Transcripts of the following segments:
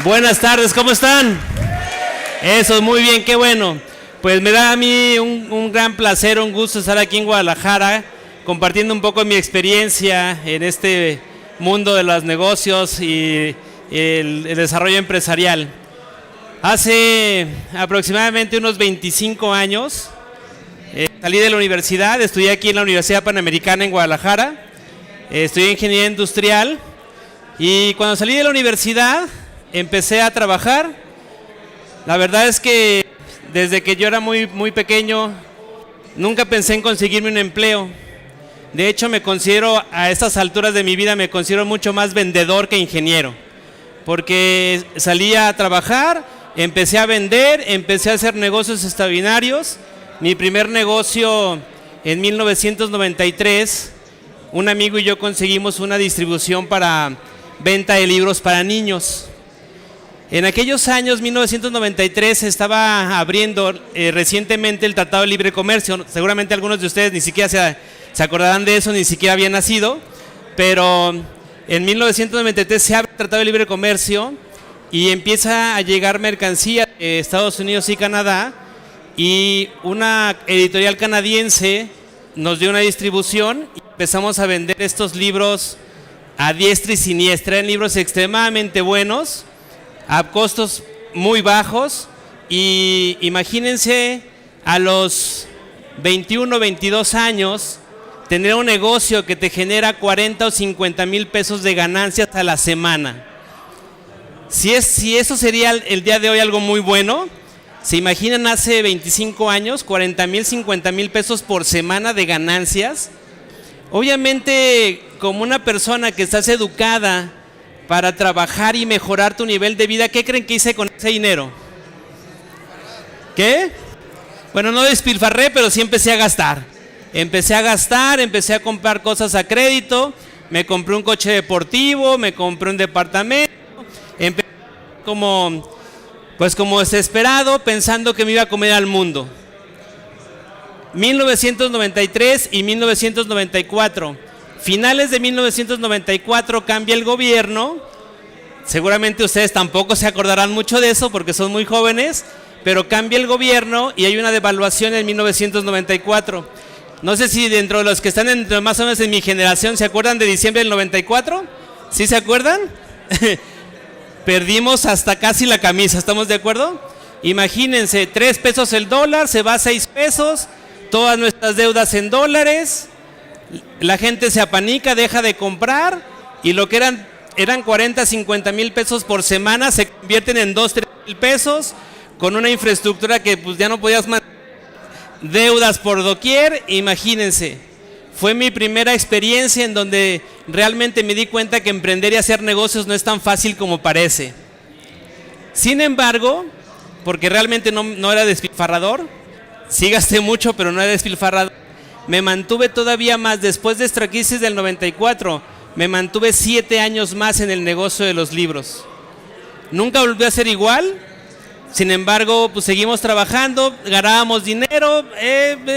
Buenas tardes, ¿cómo están? Eso, muy bien, qué bueno. Pues me da a mí un gran placer, un gusto estar aquí en Guadalajara, compartiendo un poco mi experiencia en este mundo de los negocios y el desarrollo empresarial. Hace aproximadamente unos 25 años salí de la universidad, estudié aquí en la Universidad Panamericana en Guadalajara, estudié ingeniería industrial y cuando salí de la universidad empecé a trabajar. La verdad es que desde que yo era muy pequeño nunca pensé en conseguirme un empleo. De hecho, me considero, a estas alturas de mi vida, me considero mucho más vendedor que ingeniero. Porque salí a trabajar, empecé a vender, empecé a hacer negocios extraordinarios. Mi primer negocio en 1993, un amigo y yo conseguimos una distribución para venta de libros para niños. En aquellos años, 1993, estaba abriendo recientemente el Tratado de Libre Comercio. Seguramente algunos de ustedes ni siquiera se acordarán de eso, ni siquiera habían nacido. Pero en 1993 se abre el Tratado de Libre Comercio y empieza a llegar mercancía de Estados Unidos y Canadá. Y una editorial canadiense nos dio una distribución y empezamos a vender estos libros a diestra y siniestra. Eran libros extremadamente buenos, a costos muy bajos, y imagínense a los 21, 22 años tener un negocio que te genera 40 o 50 mil pesos de ganancias a la semana. Si eso sería el día de hoy algo muy bueno, ¿se imaginan hace 25 años 40 mil, 50 mil pesos por semana de ganancias? Obviamente, como una persona que estás educada para trabajar y mejorar tu nivel de vida, ¿qué creen que hice con ese dinero? ¿Qué? Bueno, no despilfarré, pero sí empecé a gastar. Empecé a comprar cosas a crédito, me compré un coche deportivo, me compré un departamento, empecé como desesperado, pensando que me iba a comer al mundo. 1993 y 1994. Finales de 1994 cambia el gobierno. Seguramente ustedes tampoco se acordarán mucho de eso porque son muy jóvenes, pero cambia el gobierno y hay una devaluación en 1994. No sé si dentro de los que están más o menos en mi generación se acuerdan de diciembre del 94. ¿Sí se acuerdan? Perdimos hasta casi la camisa, ¿estamos de acuerdo? Imagínense, 3 pesos el dólar, se va a 6 pesos, todas nuestras deudas en dólares. La gente se apanica, deja de comprar, y lo que eran 40, 50 mil pesos por semana se convierten en 2, 3 mil pesos, con una infraestructura que pues ya no podías mantener, deudas por doquier. Imagínense, fue mi primera experiencia en donde realmente me di cuenta que emprender y hacer negocios no es tan fácil como parece. Sin embargo, porque realmente no era despilfarrador, sí gasté mucho, pero no era despilfarrador, me mantuve todavía más. Después de esta crisis del 94, me mantuve 7 años más en el negocio de los libros. Nunca volvió a ser igual. Sin embargo, pues seguimos trabajando, ganábamos dinero,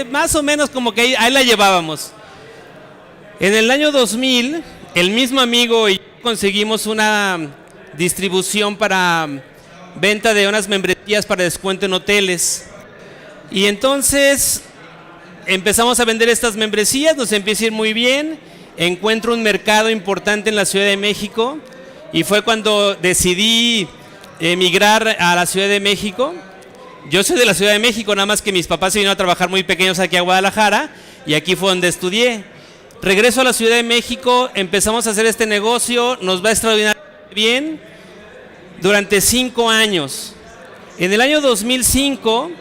más o menos como que ahí la llevábamos. En el año 2000, el mismo amigo y yo conseguimos una distribución para venta de unas membresías para descuento en hoteles. Y entonces empezamos a vender estas membresías, nos empieza a ir muy bien, encuentro un mercado importante en la Ciudad de México y fue cuando decidí emigrar a la Ciudad de México. Yo soy de la Ciudad de México, nada más que mis papás se vinieron a trabajar muy pequeños aquí a Guadalajara y aquí fue donde estudié. Regreso a la Ciudad de México, empezamos a hacer este negocio, nos va extraordinariamente bien durante 5 años. En el año 2005...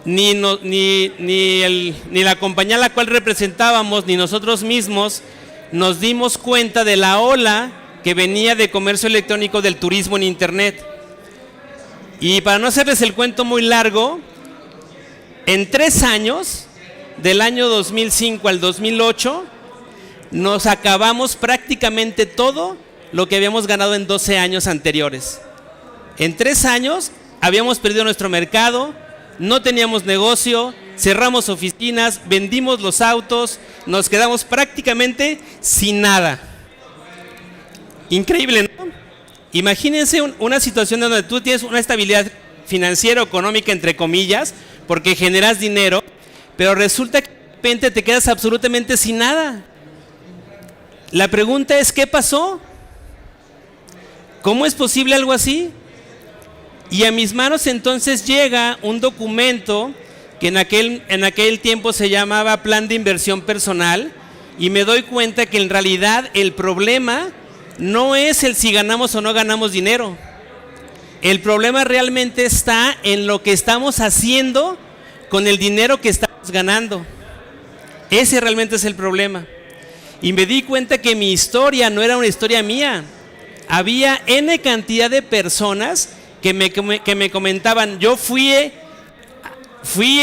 Ni la compañía a la cual representábamos, ni nosotros mismos nos dimos cuenta de la ola que venía de comercio electrónico, del turismo en internet. Y para no hacerles el cuento muy largo, en 3 años, del año 2005 al 2008, nos acabamos prácticamente todo lo que habíamos ganado en 12 años anteriores. En 3 años habíamos perdido nuestro mercado, no teníamos negocio, cerramos oficinas, vendimos los autos, nos quedamos prácticamente sin nada. Increíble, ¿no? Imagínense una situación donde tú tienes una estabilidad financiera o económica, entre comillas, porque generas dinero, pero resulta que de repente te quedas absolutamente sin nada. La pregunta es, ¿qué pasó? ¿Cómo es posible algo así? Y a mis manos entonces llega un documento que en aquel tiempo se llamaba Plan de Inversión Personal, y me doy cuenta que en realidad el problema no es el si ganamos o no ganamos dinero. El problema realmente está en lo que estamos haciendo con el dinero que estamos ganando. Ese realmente es el problema. Y me di cuenta que mi historia no era una historia mía. Había N cantidad de personas que me comentaban, yo fui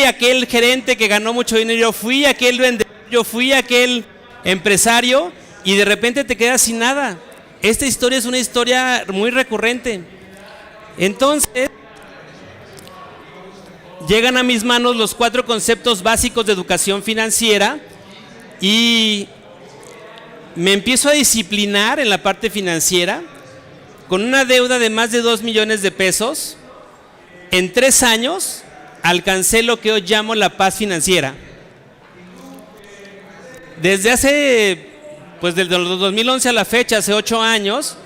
aquel gerente que ganó mucho dinero, yo fui aquel vendedor, yo fui aquel empresario, y de repente te quedas sin nada. Esta historia es una historia muy recurrente. Entonces, llegan a mis manos los 4 conceptos básicos de educación financiera y me empiezo a disciplinar en la parte financiera con una deuda de más de 2 millones de pesos. En 3 años alcancé lo que hoy llamo la paz financiera. Desde desde los 2011 a la fecha, hace 8 años,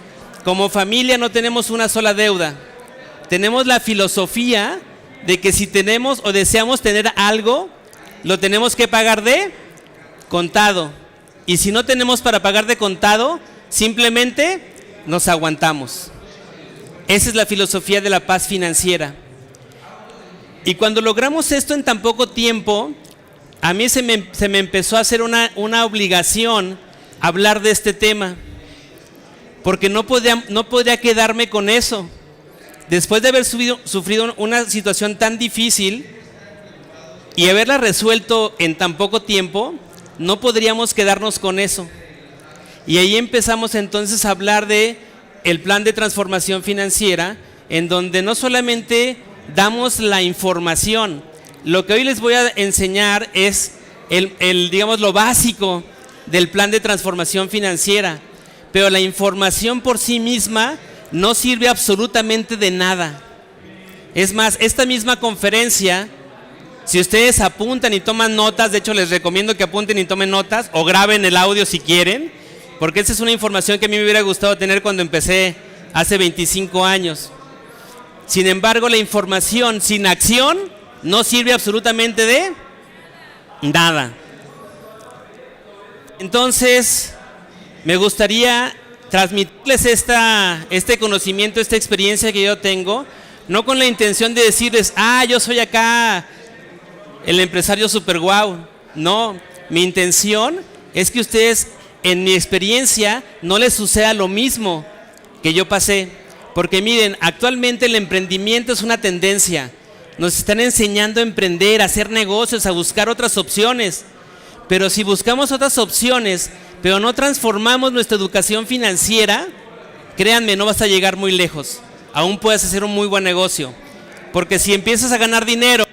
como familia no tenemos una sola deuda. Tenemos la filosofía de que si tenemos o deseamos tener algo, lo tenemos que pagar de contado. Y si no tenemos para pagar de contado, simplemente nos aguantamos. Esa es la filosofía de la paz financiera. Y cuando logramos esto en tan poco tiempo, a mí se me empezó a hacer una obligación hablar de este tema, porque no podía quedarme con eso. Después de haber sufrido una situación tan difícil y haberla resuelto en tan poco tiempo, no podríamos quedarnos con eso. Y ahí empezamos entonces a hablar de el plan de transformación financiera, en donde no solamente damos la información. Lo que hoy les voy a enseñar es digamos, lo básico del plan de transformación financiera, pero la información por sí misma no sirve absolutamente de nada. Es más, esta misma conferencia, si ustedes apuntan y toman notas, de hecho les recomiendo que apunten y tomen notas o graben el audio si quieren, porque esa es una información que a mí me hubiera gustado tener cuando empecé hace 25 años. Sin embargo, la información sin acción no sirve absolutamente de nada. Entonces, me gustaría transmitirles este conocimiento, esta experiencia que yo tengo, no con la intención de decirles, yo soy acá el empresario super guau. No, mi intención es que ustedes, en mi experiencia, no les suceda lo mismo que yo pasé. Porque miren, actualmente el emprendimiento es una tendencia. Nos están enseñando a emprender, a hacer negocios, a buscar otras opciones. Pero si buscamos otras opciones, pero no transformamos nuestra educación financiera, créanme, no vas a llegar muy lejos. Aún puedes hacer un muy buen negocio. Porque si empiezas a ganar dinero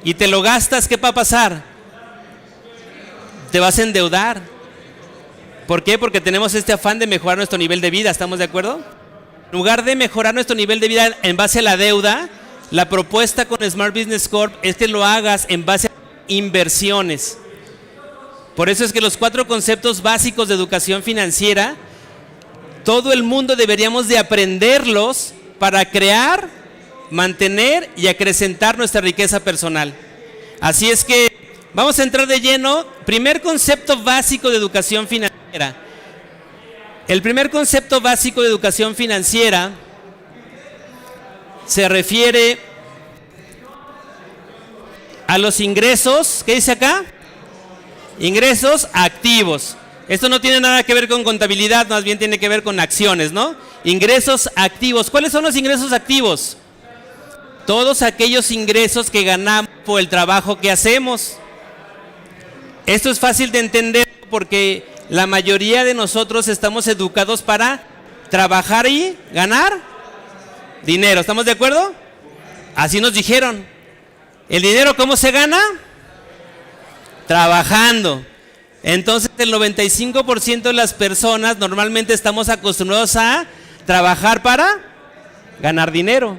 y te lo gastas, ¿qué va a pasar? Te vas a endeudar. ¿Por qué? Porque tenemos este afán de mejorar nuestro nivel de vida, ¿estamos de acuerdo? En lugar de mejorar nuestro nivel de vida en base a la deuda, la propuesta con Smart Business Corp es que lo hagas en base a inversiones. Por eso es que los 4 conceptos básicos de educación financiera, todo el mundo deberíamos de aprenderlos para crear, mantener y acrecentar nuestra riqueza personal. Así es que vamos a entrar de lleno. Primer concepto básico de educación financiera. El primer concepto básico de educación financiera se refiere a los ingresos. ¿Qué dice acá? Ingresos activos. Esto no tiene nada que ver con contabilidad, más bien tiene que ver con acciones, ¿no? Ingresos activos. ¿Cuáles son los ingresos activos? Todos aquellos ingresos que ganamos por el trabajo que hacemos. Esto es fácil de entender porque la mayoría de nosotros estamos educados para trabajar y ganar dinero. ¿Estamos de acuerdo? Así nos dijeron. ¿El dinero cómo se gana? Trabajando. Entonces el 95% de las personas normalmente estamos acostumbrados a trabajar para ganar dinero.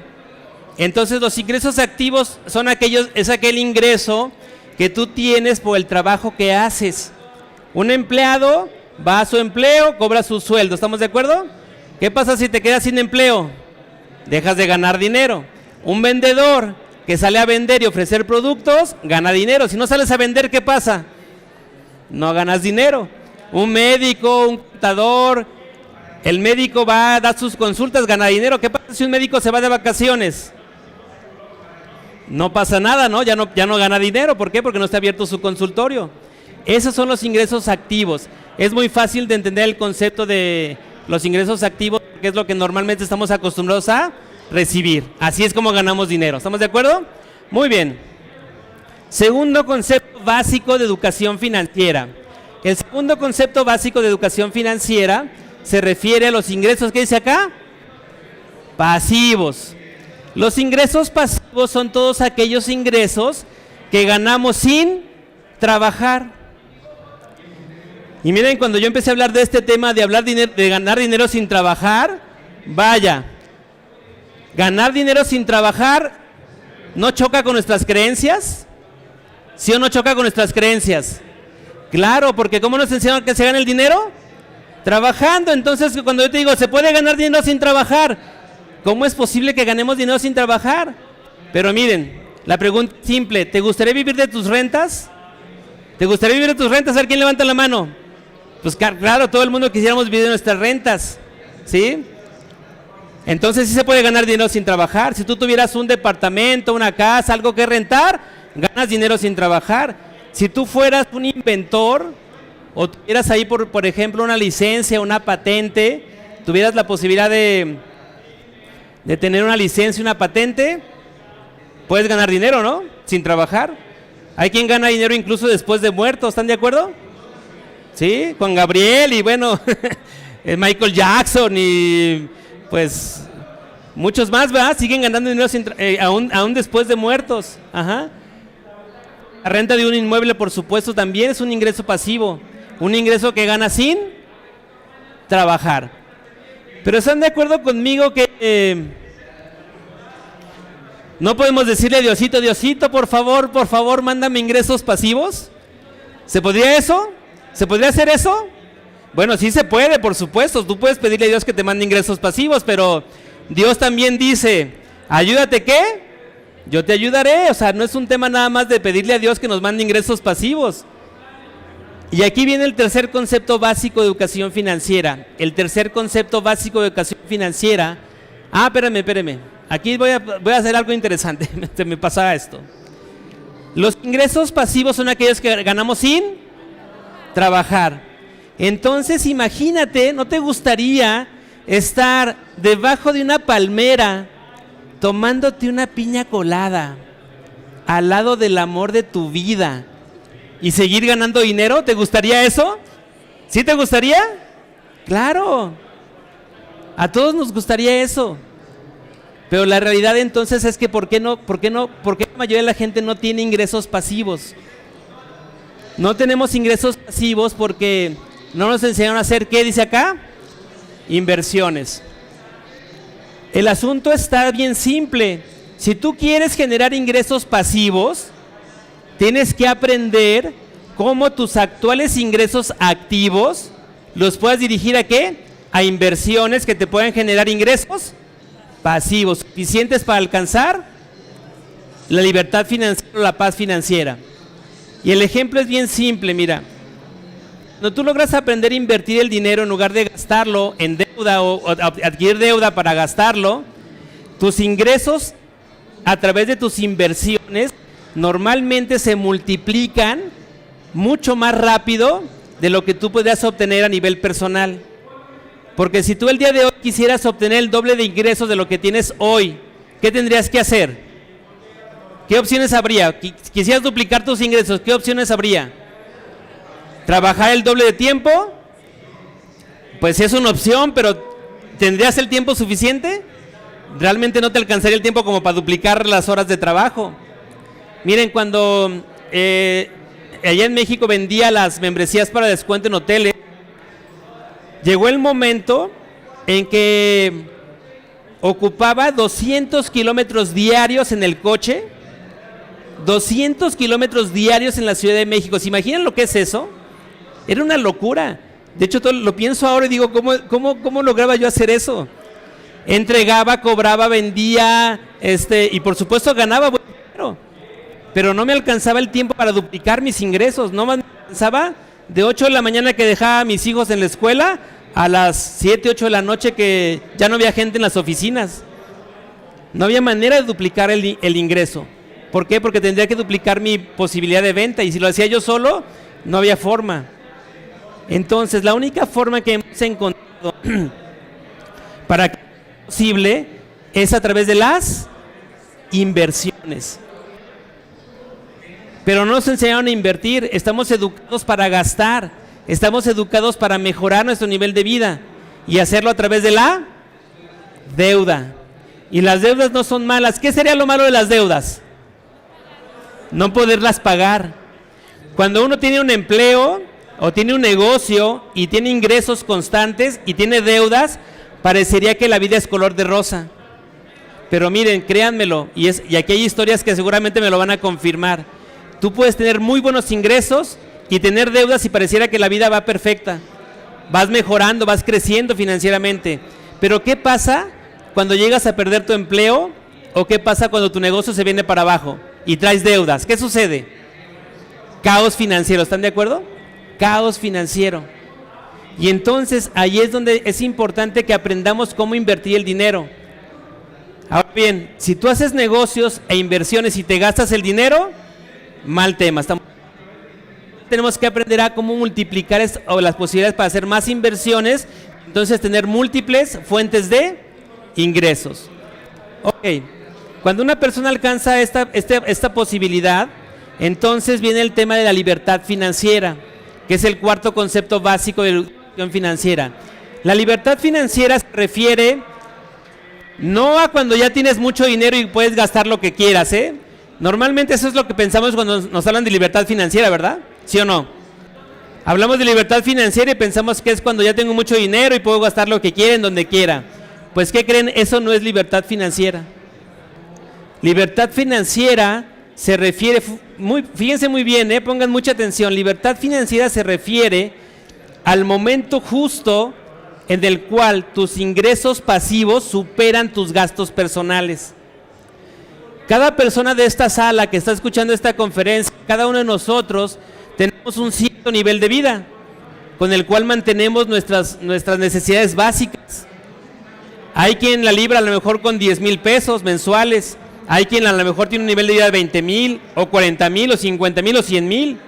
Entonces los ingresos activos es aquel ingreso que tú tienes por el trabajo que haces. Un empleado va a su empleo, cobra su sueldo, ¿estamos de acuerdo? ¿Qué pasa si te quedas sin empleo? Dejas de ganar dinero. Un vendedor que sale a vender y ofrecer productos, gana dinero. Si no sales a vender, ¿qué pasa? No ganas dinero. Un médico, un contador, el médico va a dar sus consultas, gana dinero. ¿Qué pasa si un médico se va de vacaciones? No pasa nada, ¿no? Ya no gana dinero. ¿Por qué? Porque no está abierto su consultorio. Esos son los ingresos activos. Es muy fácil de entender el concepto de los ingresos activos, que es lo que normalmente estamos acostumbrados a recibir. Así es como ganamos dinero. ¿Estamos de acuerdo? Muy bien. Segundo concepto básico de educación financiera. El segundo concepto básico de educación financiera se refiere a los ingresos, ¿qué dice acá? Pasivos. Los ingresos pasivos son todos aquellos ingresos que ganamos sin trabajar. Y miren, cuando yo empecé a hablar de este tema de ganar dinero sin trabajar, vaya, ganar dinero sin trabajar ¿no choca con nuestras creencias? ¿Sí o no choca con nuestras creencias? Claro, porque ¿cómo nos enseñan que se gana el dinero? Trabajando. Entonces, cuando yo te digo, ¿se puede ganar dinero sin trabajar? ¿Cómo es posible que ganemos dinero sin trabajar? Pero miren, la pregunta es simple, ¿te gustaría vivir de tus rentas? ¿Te gustaría vivir de tus rentas? A ver, ¿quién levanta la mano? Pues claro, todo el mundo quisiéramos vivir de nuestras rentas, ¿sí? Entonces sí se puede ganar dinero sin trabajar. Si tú tuvieras un departamento, una casa, algo que rentar, ganas dinero sin trabajar. Si tú fueras un inventor o tuvieras ahí, por ejemplo, una licencia, una patente, tuvieras la posibilidad de tener una licencia, una patente, puedes ganar dinero, ¿no? Sin trabajar. Hay quien gana dinero incluso después de muerto, ¿están de acuerdo? Sí, Juan Gabriel y bueno, Michael Jackson y pues muchos más, ¿verdad? Siguen ganando dinero aún después de muertos. Ajá. La renta de un inmueble, por supuesto, también es un ingreso pasivo, un ingreso que gana sin trabajar. Pero ¿están de acuerdo conmigo que no podemos decirle Diosito, Diosito, por favor, mándame ingresos pasivos? ¿Se podría eso? ¿Se podría hacer eso? Bueno, sí se puede, por supuesto. Tú puedes pedirle a Dios que te mande ingresos pasivos, pero Dios también dice, ayúdate, ¿qué? Yo te ayudaré. O sea, no es un tema nada más de pedirle a Dios que nos mande ingresos pasivos. Y aquí viene el tercer concepto básico de educación financiera. El tercer concepto básico de educación financiera. Ah, espérame. Aquí voy a hacer algo interesante. Se me pasaba esto. Los ingresos pasivos son aquellos que ganamos sin trabajar. Entonces imagínate, ¿no te gustaría estar debajo de una palmera tomándote una piña colada al lado del amor de tu vida y seguir ganando dinero? ¿Te gustaría eso? ¿Sí te gustaría? Claro, a todos nos gustaría eso. Pero la realidad entonces es que ¿por qué la mayoría de la gente no tiene ingresos pasivos? No tenemos ingresos pasivos porque no nos enseñaron a hacer, ¿qué dice acá? Inversiones. El asunto está bien simple. Si tú quieres generar ingresos pasivos, tienes que aprender cómo tus actuales ingresos activos los puedas dirigir ¿a qué? A inversiones que te puedan generar ingresos pasivos, suficientes para alcanzar la libertad financiera o la paz financiera. Y el ejemplo es bien simple, mira. Cuando tú logras aprender a invertir el dinero en lugar de gastarlo en deuda o adquirir deuda para gastarlo, tus ingresos a través de tus inversiones normalmente se multiplican mucho más rápido de lo que tú podrías obtener a nivel personal. Porque si tú el día de hoy quisieras obtener el doble de ingresos de lo que tienes hoy, ¿qué tendrías que hacer? ¿Qué opciones habría? Quisieras duplicar tus ingresos, ¿qué opciones habría? ¿Trabajar el doble de tiempo? Pues es una opción, pero ¿tendrías el tiempo suficiente? Realmente no te alcanzaría el tiempo como para duplicar las horas de trabajo. Miren, cuando allá en México vendía las membresías para descuento en hoteles, llegó el momento en que ocupaba 200 kilómetros diarios en el coche, 200 kilómetros diarios en la Ciudad de México. ¿Se imaginan lo que es eso? Era una locura. De hecho, lo pienso ahora y digo, ¿cómo lograba yo hacer eso? Entregaba, cobraba, vendía, y por supuesto ganaba buen dinero, pero no me alcanzaba el tiempo para duplicar mis ingresos. No me alcanzaba de 8 de la mañana que dejaba a mis hijos en la escuela a las 7, 8 de la noche que ya no había gente en las oficinas. No había manera de duplicar el ingreso. ¿Por qué? Porque tendría que duplicar mi posibilidad de venta, y si lo hacía yo solo, no había forma. Entonces, la única forma que hemos encontrado para que sea posible es a través de las inversiones. Pero no nos enseñaron a invertir. Estamos educados para gastar, estamos educados para mejorar nuestro nivel de vida y hacerlo a través de la deuda. Y las deudas no son malas. ¿Qué sería lo malo de las deudas? No poderlas pagar. Cuando uno tiene un empleo o tiene un negocio y tiene ingresos constantes y tiene deudas, parecería que la vida es color de rosa. Pero miren, créanmelo, y aquí hay historias que seguramente me lo van a confirmar. Tú puedes tener muy buenos ingresos y tener deudas y pareciera que la vida va perfecta. Vas mejorando, vas creciendo financieramente. Pero ¿qué pasa cuando llegas a perder tu empleo? ¿O qué pasa cuando tu negocio se viene para abajo y traes deudas? ¿Qué sucede? Caos financiero, ¿están de acuerdo? Caos financiero. Y entonces ahí es donde es importante que aprendamos cómo invertir el dinero. Ahora bien, si tú haces negocios e inversiones y te gastas el dinero, mal tema. Tenemos que aprender a cómo multiplicar las posibilidades para hacer más inversiones, entonces tener múltiples fuentes de ingresos. Ok, cuando una persona alcanza esta posibilidad, entonces viene el tema de la libertad financiera, que es el cuarto concepto básico de la educación financiera. La libertad financiera se refiere no a cuando ya tienes mucho dinero y puedes gastar lo que quieras, ¿eh? Normalmente eso es lo que pensamos cuando nos hablan de libertad financiera, ¿verdad? ¿Sí o no? Hablamos de libertad financiera y pensamos que es cuando ya tengo mucho dinero y puedo gastar lo que quiera en donde quiera. Pues ¿qué creen? Eso no es libertad financiera. Libertad financiera se refiere, fíjense muy bien, pongan mucha atención. Libertad financiera se refiere al momento justo en el cual tus ingresos pasivos superan tus gastos personales. Cada persona de esta sala que está escuchando esta conferencia, cada uno de nosotros tenemos un cierto nivel de vida con el cual mantenemos nuestras necesidades básicas. Hay quien la libra a lo mejor con 10,000 pesos mensuales, hay quien a lo mejor tiene un nivel de vida de 20,000 o 40,000 o 50,000 o 100,000.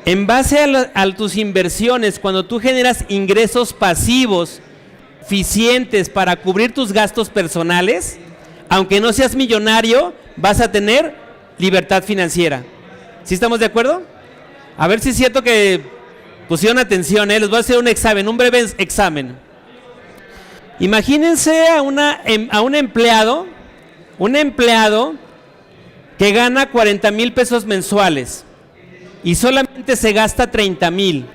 En base a tus inversiones, cuando tú generas ingresos pasivos suficientes para cubrir tus gastos personales, aunque no seas millonario, vas a tener libertad financiera. ¿Sí estamos de acuerdo? A ver si es cierto que pusieron atención, les voy a hacer un examen, un breve examen. Imagínense a un empleado que gana 40,000 pesos mensuales y solamente se gasta 30,000.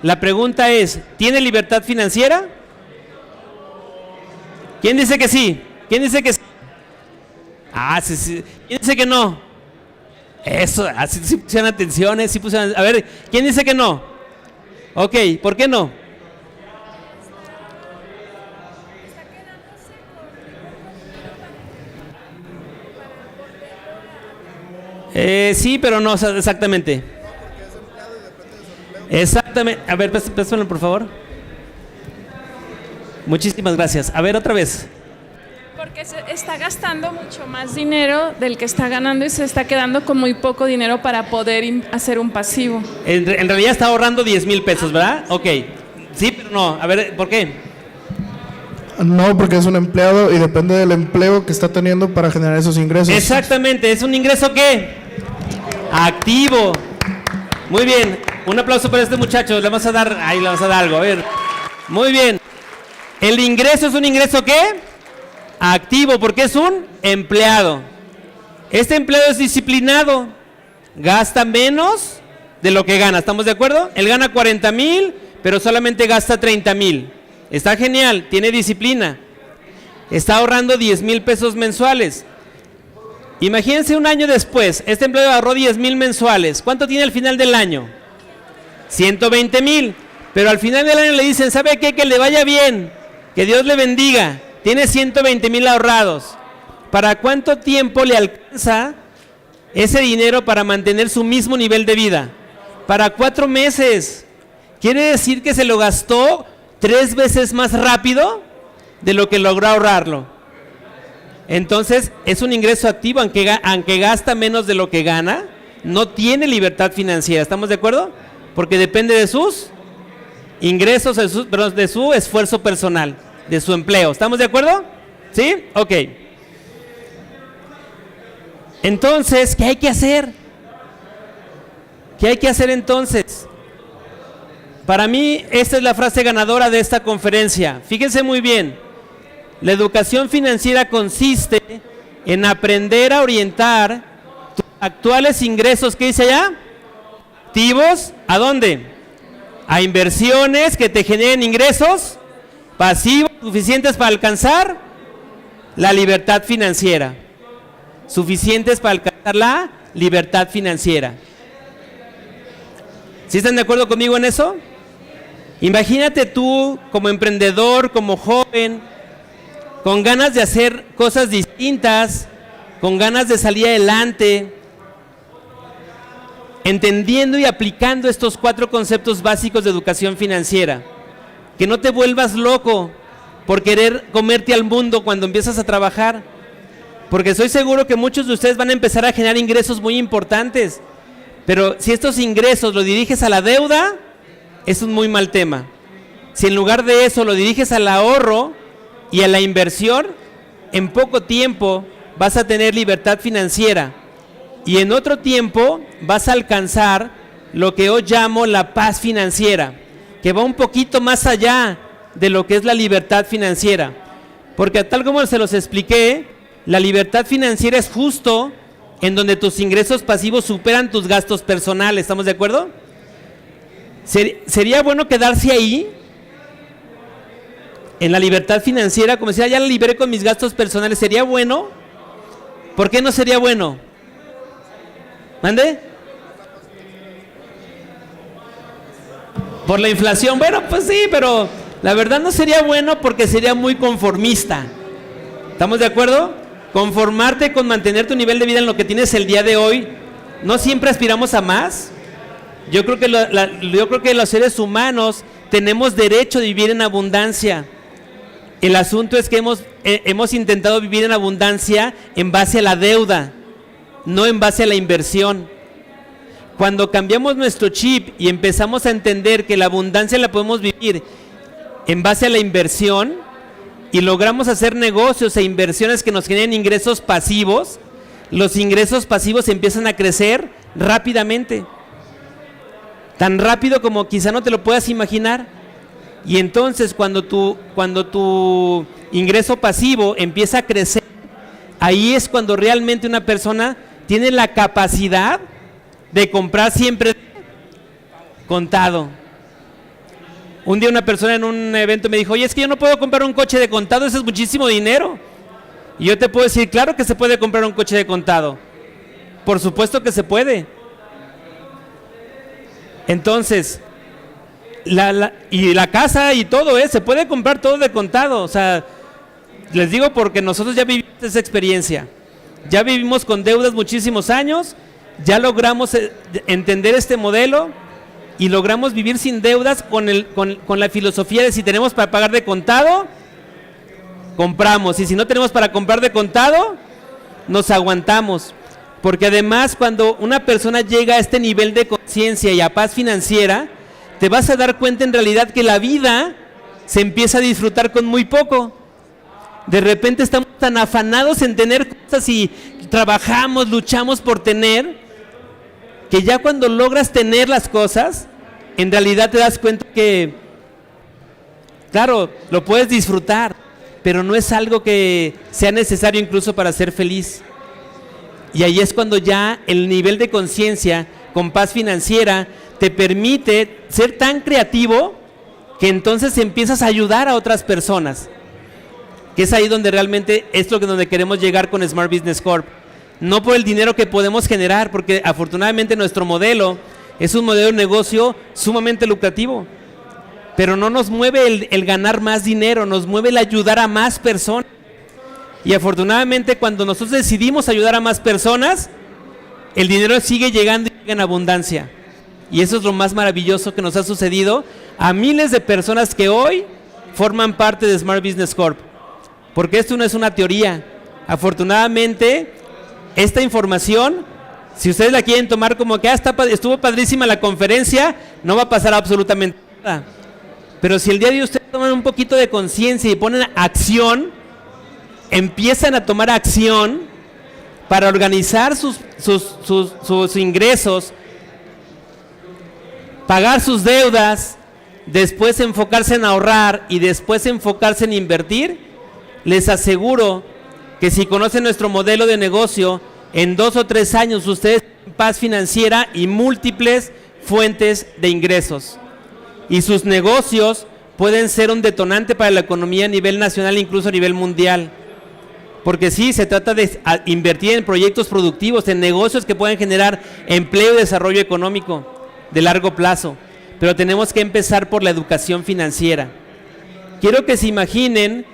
La pregunta es, ¿tiene libertad financiera? ¿Quién dice que sí? ¿Quién dice que sí? Sí. ¿Quién dice que no? Eso, así sí pusieron atención, sí pusieron. A ver, ¿quién dice que no? Ok, ¿por qué no? Sí, pero no exactamente. Exactamente. A ver, pásame por favor. Muchísimas gracias. A ver, otra vez. Porque se está gastando mucho más dinero del que está ganando y se está quedando con muy poco dinero para poder hacer un pasivo. En realidad está ahorrando 10,000 pesos, ¿verdad? Ok. Sí, pero no. A ver, ¿por qué? No, porque es un empleado y depende del empleo que está teniendo para generar esos ingresos. Exactamente. ¿Es un ingreso qué? Activo. Muy bien. Un aplauso para este muchacho. Le vamos a dar algo. A ver. Muy bien. ¿El ingreso es un ingreso qué? Activo, porque es un empleado. Este empleado es disciplinado, gasta menos de lo que gana, ¿estamos de acuerdo? Él gana 40,000, pero solamente gasta 30,000. Está genial, tiene disciplina. Está ahorrando 10,000 pesos mensuales. Imagínense un año después, este empleado ahorró 10,000 mensuales. ¿Cuánto tiene al final del año? 120,000. Pero al final del año le dicen, ¿sabe qué? Que le vaya bien, que Dios le bendiga. Tiene 120,000 ahorrados. ¿Para cuánto tiempo le alcanza ese dinero para mantener su mismo nivel de vida? Para 4 meses. Quiere decir que se lo gastó 3 veces más rápido de lo que logró ahorrarlo. Entonces es un ingreso activo, aunque gasta menos de lo que gana, no tiene libertad financiera. ¿Estamos de acuerdo? Porque depende de sus ingresos, de su esfuerzo personal, de su empleo. ¿Estamos de acuerdo? ¿Sí? Ok. Entonces, ¿qué hay que hacer? ¿Qué hay que hacer entonces? Para mí, esta es la frase ganadora de esta conferencia. Fíjense muy bien. La educación financiera consiste en aprender a orientar tus actuales ingresos, ¿qué dice allá? Activos, ¿a dónde? A inversiones que te generen ingresos pasivos suficientes para alcanzar la libertad financiera. Suficientes para alcanzar la libertad financiera. ¿Sí están de acuerdo conmigo en eso? Imagínate tú como emprendedor, como joven, con ganas de hacer cosas distintas, con ganas de salir adelante, entendiendo y aplicando estos 4 conceptos básicos de educación financiera. Que no te vuelvas loco por querer comerte al mundo cuando empiezas a trabajar, porque estoy seguro que muchos de ustedes van a empezar a generar ingresos muy importantes, pero si estos ingresos los diriges a la deuda, es un muy mal tema. Si en lugar de eso lo diriges al ahorro y a la inversión, en poco tiempo vas a tener libertad financiera y en otro tiempo vas a alcanzar lo que hoy llamo la paz financiera, que va un poquito más allá de lo que es la libertad financiera, porque tal como se los expliqué, la libertad financiera es justo en donde tus ingresos pasivos superan tus gastos personales. ¿Estamos de acuerdo? Sería bueno quedarse ahí en la libertad financiera, como decía, ya la liberé con mis gastos personales. ¿Sería bueno? ¿Por qué no sería bueno? ¿Mande? Por la inflación. Bueno, pues sí, pero la verdad no sería bueno porque sería muy conformista. ¿Estamos de acuerdo? Conformarte con mantener tu nivel de vida en lo que tienes el día de hoy. ¿No siempre aspiramos a más? Yo creo que los seres humanos tenemos derecho a vivir en abundancia. El asunto es que hemos intentado vivir en abundancia en base a la deuda, no en base a la inversión. Cuando cambiamos nuestro chip y empezamos a entender que la abundancia la podemos vivir en base a la inversión y logramos hacer negocios e inversiones que nos generen ingresos pasivos, los ingresos pasivos empiezan a crecer rápidamente. Tan rápido como quizá no te lo puedas imaginar. Y entonces cuando tu ingreso pasivo empieza a crecer, ahí es cuando realmente una persona tiene la capacidad de comprar siempre contado. Un día una persona en un evento me dijo, oye, es que yo no puedo comprar un coche de contado, eso es muchísimo dinero. Y yo te puedo decir, claro que se puede comprar un coche de contado. Por supuesto que se puede. Entonces, y la casa y todo, se puede comprar todo de contado. O sea, les digo porque nosotros ya vivimos esa experiencia. Ya vivimos con deudas muchísimos años, ya logramos entender este modelo y logramos vivir sin deudas con la filosofía de si tenemos para pagar de contado, compramos. Y si no tenemos para comprar de contado, nos aguantamos. Porque además cuando una persona llega a este nivel de conciencia y a paz financiera, te vas a dar cuenta en realidad que la vida se empieza a disfrutar con muy poco. De repente estamos tan afanados en tener cosas y trabajamos, luchamos por tener, que ya cuando logras tener las cosas, en realidad te das cuenta que, claro, lo puedes disfrutar, pero no es algo que sea necesario incluso para ser feliz. Y ahí es cuando ya el nivel de conciencia con paz financiera te permite ser tan creativo que entonces empiezas a ayudar a otras personas. Que es ahí donde realmente es donde queremos llegar con Smart Business Corp. No por el dinero que podemos generar, porque afortunadamente nuestro modelo es un modelo de negocio sumamente lucrativo. Pero no nos mueve el ganar más dinero, nos mueve el ayudar a más personas. Y afortunadamente cuando nosotros decidimos ayudar a más personas, el dinero sigue llegando y llega en abundancia. Y eso es lo más maravilloso que nos ha sucedido a miles de personas que hoy forman parte de Smart Business Corp. Porque esto no es una teoría. Afortunadamente, esta información, si ustedes la quieren tomar como que estuvo padrísima la conferencia, no va a pasar absolutamente nada. Pero si el día de hoy ustedes toman un poquito de conciencia y ponen acción, empiezan a tomar acción para organizar sus ingresos, pagar sus deudas, después enfocarse en ahorrar y después enfocarse en invertir, les aseguro que si conocen nuestro modelo de negocio, en 2 o 3 años ustedes tienen paz financiera y múltiples fuentes de ingresos. Y sus negocios pueden ser un detonante para la economía a nivel nacional e incluso a nivel mundial. Porque sí, se trata de invertir en proyectos productivos, en negocios que pueden generar empleo y desarrollo económico de largo plazo. Pero tenemos que empezar por la educación financiera. Quiero que se imaginen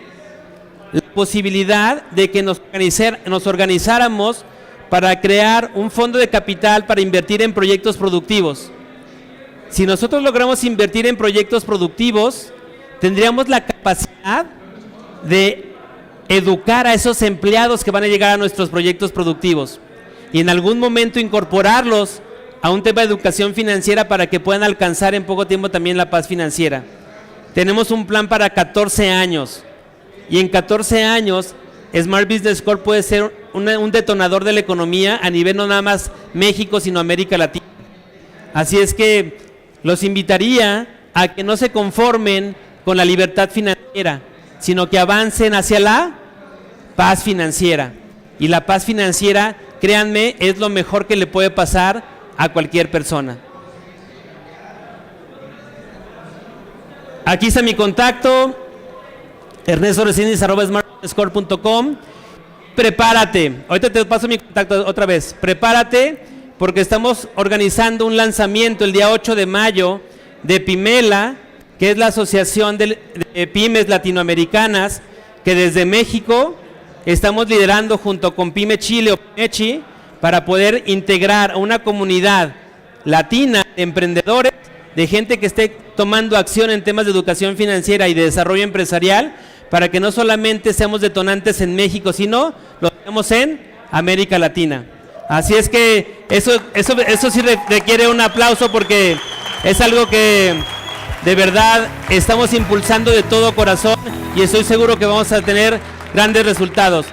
la posibilidad de que nos organizáramos para crear un fondo de capital para invertir en proyectos productivos. Si nosotros logramos invertir en proyectos productivos, tendríamos la capacidad de educar a esos empleados que van a llegar a nuestros proyectos productivos y en algún momento incorporarlos a un tema de educación financiera para que puedan alcanzar en poco tiempo también la paz financiera. Tenemos un plan para 14 años y en 14 años Smart Business Corp puede ser un detonador de la economía a nivel no nada más México, sino América Latina. Así es que los invitaría a que no se conformen con la libertad financiera, sino que avancen hacia la paz financiera. Y la paz financiera, créanme, es lo mejor que le puede pasar a cualquier persona. Aquí está mi contacto, ernestoresines@smartbusinesscorp.com. Prepárate, ahorita te paso mi contacto otra vez. Prepárate porque estamos organizando un lanzamiento el día 8 de mayo de Pimela, que es la Asociación de Pymes Latinoamericanas, que desde México estamos liderando junto con Pyme Chile o Pymechi para poder integrar a una comunidad latina de emprendedores, de gente que esté tomando acción en temas de educación financiera y de desarrollo empresarial, para que no solamente seamos detonantes en México, sino lo seamos en América Latina. Así es que eso sí requiere un aplauso porque es algo que de verdad estamos impulsando de todo corazón y estoy seguro que vamos a tener grandes resultados.